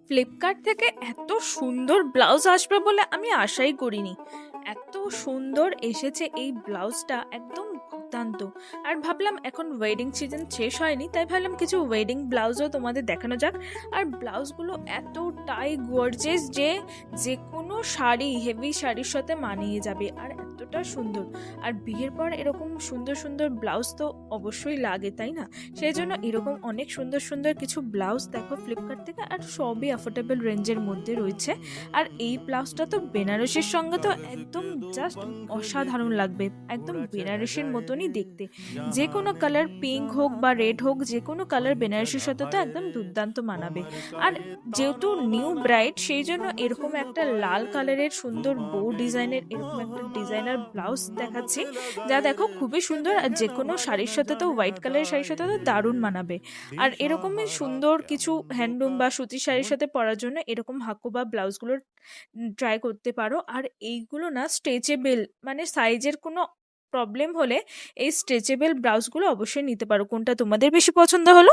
Flipkart থেকে এত সুন্দর ব্লাউজ আসবে বলে আমি আশাই করিনি। এত সুন্দর এসেছে এই ব্লাউজটা, একদম দুর্দান্ত। আর ভাবলাম এখন ওয়েডিং সিজন শেষ হয়নি, তাই ভাবলাম কিছু ওয়েডিং ব্লাউজও তোমাদের দেখানো যাক। আর ব্লাউজগুলো এতটাই গর্জিয়াস যে যে কোনো শাড়ি, হেভি শাড়ির সাথে মানিয়ে যাবে, আর এতটা সুন্দর। আর বিয়ের পর এরকম সুন্দর সুন্দর ব্লাউজ তো অবশ্যই লাগে, তাই না? সেই জন্য এরকম অনেক সুন্দর সুন্দর কিছু ব্লাউজ দেখো ফ্লিপকার্ট থেকে, আর সবই অ্যাফোর্ডেবল রেঞ্জের মধ্যে রয়েছে। আর এই ব্লাউজটা তো বেনারসির সঙ্গে তো একদম জাস্ট অসাধারণ লাগবে, একদম বেনারসির মতনই দেখতে। যে কোনো কালার, পিঙ্ক হোক বা রেড হোক, যে কোনো কালার বেনারসির সাথে তো একদম দুর্দান্ত মানাবে। আর যেহেতু নিউ ব্রাইড, সেই জন্য এরকম একটা লাল কালারের সুন্দর বউ ডিজাইনের এরকম একটা ডিজাইনার ব্লাউজ দেখাচ্ছি, যা দেখো খুবই সুন্দর। আর যে কোনো শাড়ির সাথে তো, হোয়াইট কালারের শাড়ির সাথে তো দারুণ মানাবে। আর এরকমই সুন্দর কিছু হ্যান্ডলুম বা সুতির শাড়ির সাথে পরার জন্য এরকম হাকো বা ব্লাউজগুলো ট্রাই করতে পারো। আর এইগুলো না স্ট্রেচেবল, মানে সাইজের কোনো প্রবলেম হলে এই স্ট্রেচেবল ব্লাউজগুলো অবশ্যই নিতে পারো। কোনটা তোমাদের বেশি পছন্দ হলো?